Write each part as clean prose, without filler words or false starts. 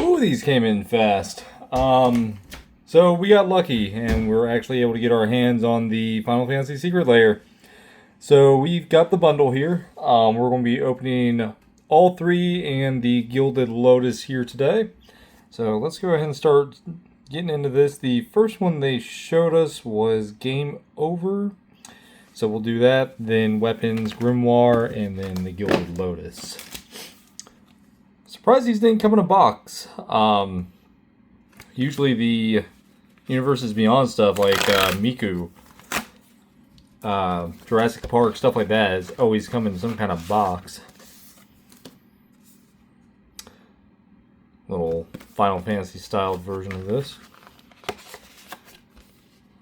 Ooh, these came in fast. So we got lucky and we're actually able to get our hands on the Final Fantasy Secret Lair. So we've got the bundle here. We're going to be opening all three and the Gilded Lotus here today. So let's go ahead and start getting into this. The first one they showed us was Game Over. So we'll do that, then Weapons, Grimoire, and then the Gilded Lotus. Surprised these didn't come in a box. Usually the Universes Beyond stuff like Miku, Jurassic Park, stuff like that has always come in some kind of box. Little Final Fantasy styled version of this.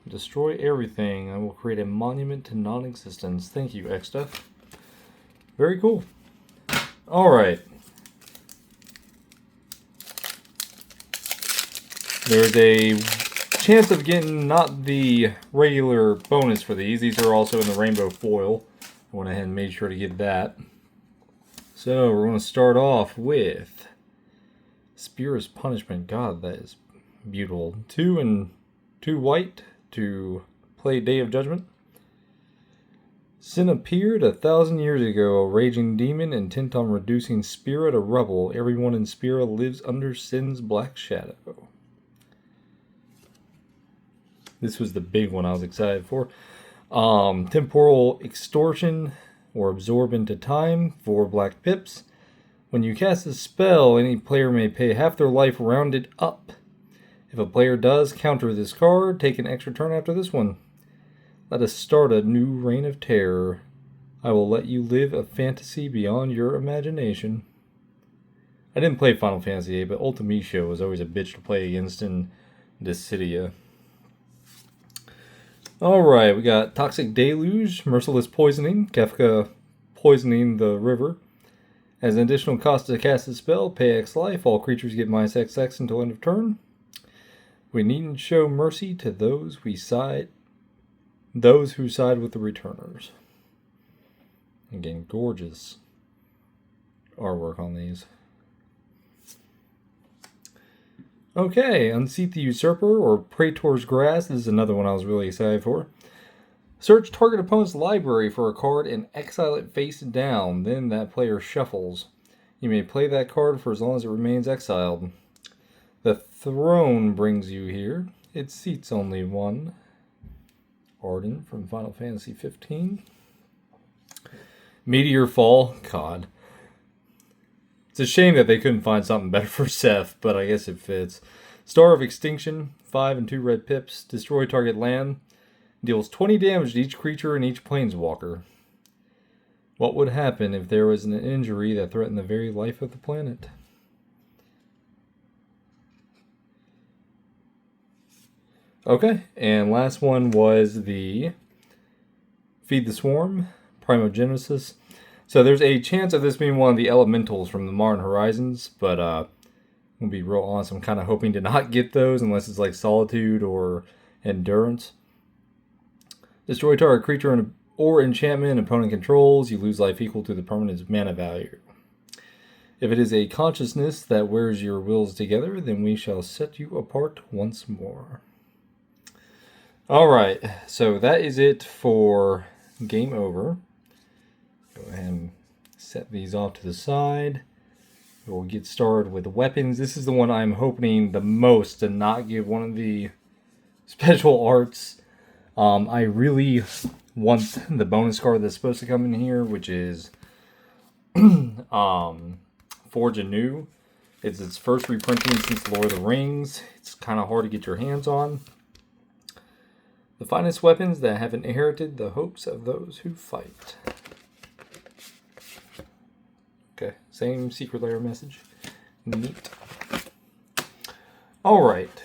Destroy everything. I will create a monument to non-existence. Thank you, Exta. Very cool. Alright. There's a chance of getting not the regular bonus for these. These are also in the rainbow foil. I went ahead and made sure to get that. So we're going to start off with Spear's Punishment. God, that is beautiful. 2 and 2 white to play Day of Judgment. Sin appeared 1,000 years ago, a raging demon intent on reducing Spira to rubble. Everyone in Spira lives under Sin's black shadow. This was the big one I was excited for. Temporal Extortion, or Absorb into Time, 4 black pips. When you cast a spell, any player may pay half their life rounded up. If a player does counter this card, take an extra turn after this one. Let us start a new reign of terror. I will let you live a fantasy beyond your imagination. I didn't play Final Fantasy VIII, but Ultimecia was always a bitch to play against in Dissidia. Alright, we got Toxic Deluge, Merciless Poisoning, Kefka poisoning the river. As an additional cost to cast a spell, pay X life. All creatures get minus XX until end of turn. We needn't show mercy to those who side with the returners. Again, gorgeous artwork on these. Okay, Unseat the Usurper, or Praetor's Grass. This is another one I was really excited for. Search target opponent's library for a card and exile it face down. Then that player shuffles. You may play that card for as long as it remains exiled. The Throne brings you here. It seats only one. Ardent from Final Fantasy 15. Meteor Fall. God. It's a shame that they couldn't find something better for Seth, but I guess it fits. Star of Extinction, 5 and 2 red pips. Destroy target land. Deals 20 damage to each creature and each planeswalker. What would happen if there was an injury that threatened the very life of the planet? Okay, and last one was the Feed the Swarm, Primogenesis. So there's a chance of this being one of the elementals from the Modern Horizons, but I'm going to be real honest, I'm kind of hoping to not get those unless it's like Solitude or Endurance. Destroy target creature or enchantment opponent controls. You lose life equal to the permanent's mana value. If it is a consciousness that wears your wills together, then we shall set you apart once more. Alright, so that is it for Game Over. Go ahead and set these off to the side. We'll get started with weapons. This is the one I'm hoping the most to not give one of the special arts. I really want the bonus card that's supposed to come in here, which is Forge Anew. It's its first reprinting since Lord of the Rings. It's kind of hard to get your hands on. The finest weapons that have inherited the hopes of those who fight. Okay, same Secret Lair message. Neat. Alright.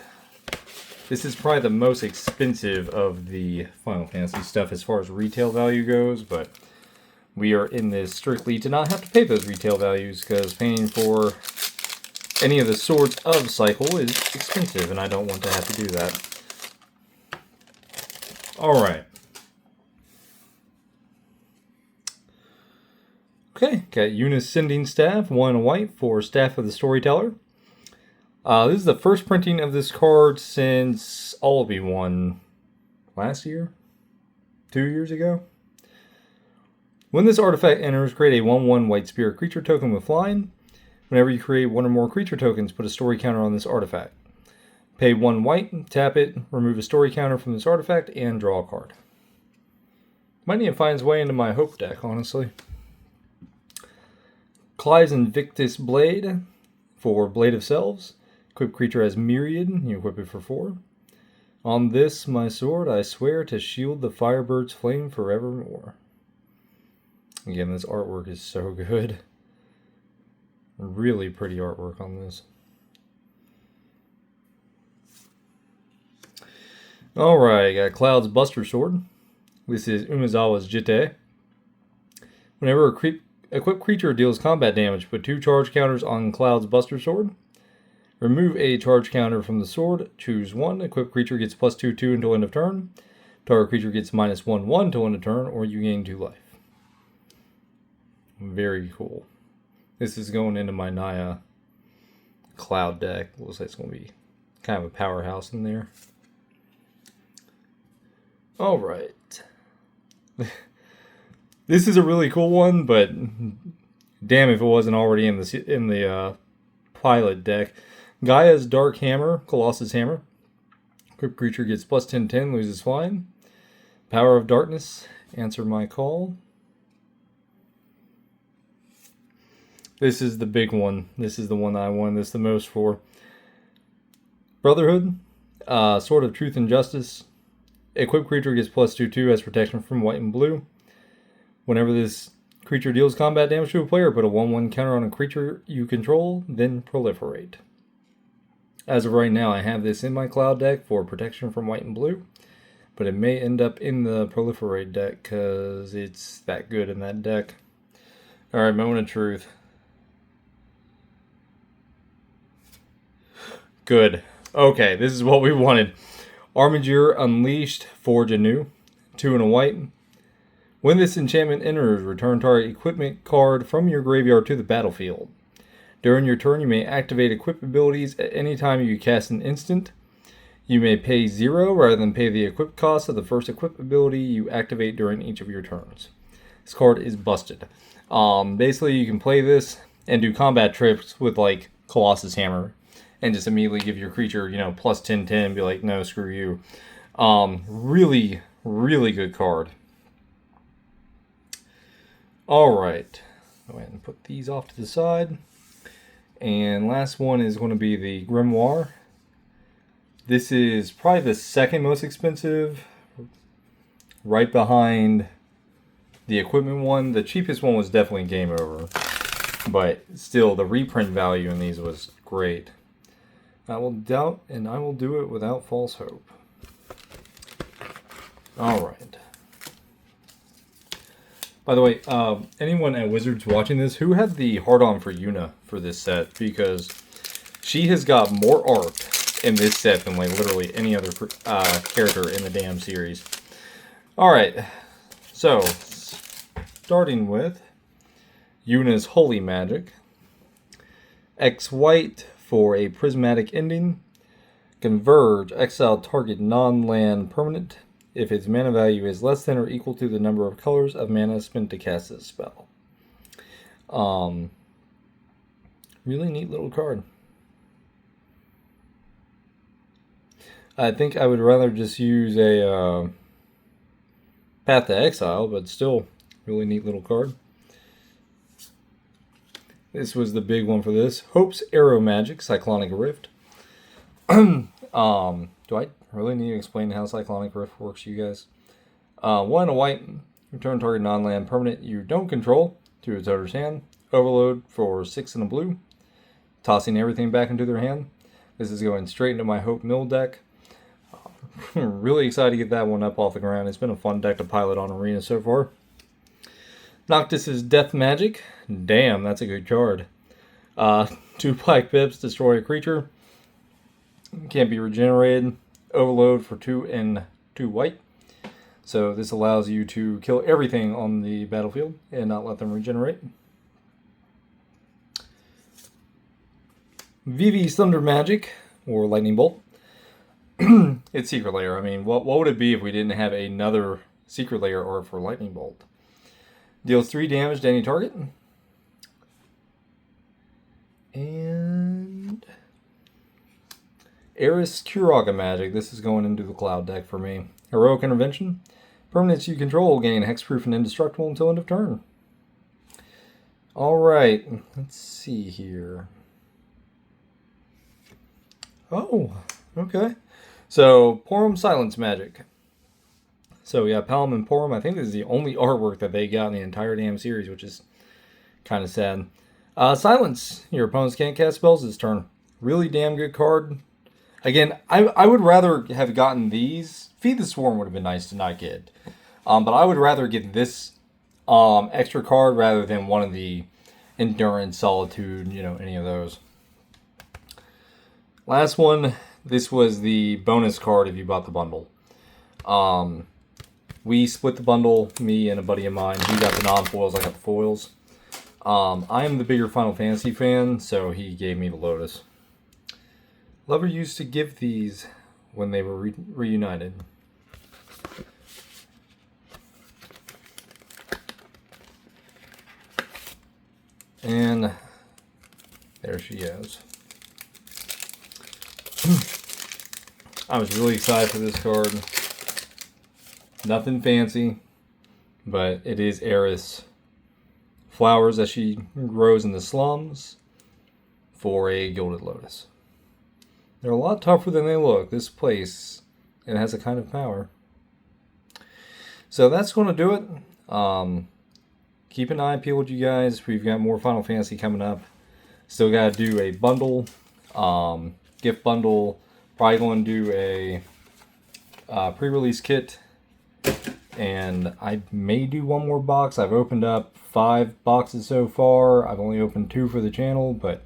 This is probably the most expensive of the Final Fantasy stuff as far as retail value goes, but we are in this strictly to not have to pay those retail values, because paying for any of the Swords of Cycle is expensive, and I don't want to have to do that. Alright. Okay, got Eunice Sending Staff, 1 white for Staff of the Storyteller. This is the first printing of this card since Albie won last year? 2 years ago? When this artifact enters, create a 1/1 white spirit creature token with flying. Whenever you create one or more creature tokens, put a story counter on this artifact. Pay 1 white, tap it, remove a story counter from this artifact, and draw a card. Might need to find its way into my Hope deck, honestly. Clive's Invictus Blade for Blade of Selves. Equip creature as Myriad, you equip it for 4. On this, my sword, I swear to shield the Firebird's flame forevermore. Again, this artwork is so good. Really pretty artwork on this. Alright, got Cloud's Buster Sword. This is Umezawa's Jite. Whenever a equipped creature deals combat damage, put 2 charge counters on Cloud's Buster Sword. Remove a charge counter from the sword. Choose 1. Equipped creature gets +2/2 until end of turn. Target creature gets -1/1 until end of turn, or you gain 2 life. Very cool. This is going into my Naya Cloud deck. Looks like it's going to be kind of a powerhouse in there. Alright. This is a really cool one, but damn if it wasn't already in the pilot deck. Gaia's Dark Hammer, Colossus Hammer. Equipped creature gets +10/10, loses flying. Power of Darkness, answer my call. This is the big one. This is the one that I wanted this the most for. Brotherhood, Sword of Truth and Justice. Equipped creature gets +2/2 as protection from white and blue. Whenever this creature deals combat damage to a player, put a 1/1 counter on a creature you control, then proliferate. As of right now, I have this in my Cloud deck for protection from white and blue, but it may end up in the proliferate deck because it's that good in that deck. Alright, moment of truth. Good. Okay, this is what we wanted. Armiger Unleashed, Forge Anew. 2 and a white. When this enchantment enters, return target equipment card from your graveyard to the battlefield. During your turn, you may activate equip abilities at any time you cast an instant. You may pay 0 rather than pay the equip cost of the first equip ability you activate during each of your turns. This card is busted. Basically, you can play this and do combat trips with like Colossus Hammer and just immediately give your creature, +10/10 and be like, no, screw you. Really, really good card. Alright. Go ahead and put these off to the side. And last one is going to be the Grimoire. This is probably the second most expensive, right behind the equipment one. The cheapest one was definitely Game Over. But still, the reprint value in these was great. I will doubt, and I will do it without false hope. Alright. By the way, anyone at Wizards watching this, who had the hard-on for Yuna for this set? Because she has got more art in this set than like literally any other character in the damn series. Alright, so starting with Yuna's Holy Magic. X-White for a prismatic ending. Converge, exile target non-land permanent if its mana value is less than or equal to the number of colors of mana spent to cast this spell. Really neat little card. I think I would rather just use a Path to Exile, but still really neat little card. This was the big one for this. Hope's Arrow Magic, Cyclonic Rift. Do I really need to explain how Cyclonic Rift works, you guys? 1 a white, return target non-land permanent you don't control to its owner's hand. Overload for 6 and a blue, tossing everything back into their hand. This is going straight into my Hope Mill deck. Really excited to get that one up off the ground. It's been a fun deck to pilot on Arena so far. Noctis's Death Magic. Damn, that's a good card. 2 black pips, destroy a creature. Can't be regenerated. Overload for 2 and 2 white. So this allows you to kill everything on the battlefield and not let them regenerate. Vivi's Thunder Magic, or Lightning Bolt. It's Secret Lair. I mean, what would it be if we didn't have another Secret Lair or for Lightning Bolt? Deals 3 damage to any target. And Eris Kuraga Magic. This is going into the Cloud deck for me. Heroic Intervention. Permanents you control gain hexproof and indestructible until end of turn. Alright, let's see here. Oh, okay. So, Porum Silence Magic. So, yeah, Palom and Porum. I think this is the only artwork that they got in the entire damn series, which is kind of sad. Silence. Your opponents can't cast spells this turn. Really damn good card. Again, I would rather have gotten these. Feed the Swarm would have been nice to not get. But I would rather get this extra card rather than one of the Endurance, Solitude, any of those. Last one. This was the bonus card if you bought the bundle. We split the bundle, me and a buddy of mine. He got the non-foils, I got the foils. I am the bigger Final Fantasy fan, so he gave me the Lotus. Lover used to give these when they were reunited. And there she is. I was really excited for this card. Nothing fancy, but it is Eris. Flowers as she grows in the slums for a Gilded Lotus. They're a lot tougher than they look. This place, it has a kind of power. So that's going to do it. Keep an eye peeled, you guys. We've got more Final Fantasy coming up. Still got to do a bundle, gift bundle. Probably going to do a pre-release kit. And I may do one more box. I've opened up 5 boxes so far. I've only opened 2 for the channel, but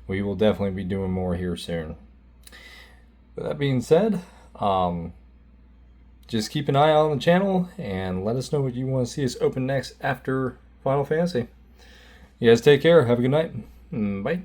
we will definitely be doing more here soon. With that being said, just keep an eye on the channel and let us know what you want to see us open next after Final Fantasy. You guys take care. Have a good night. Bye.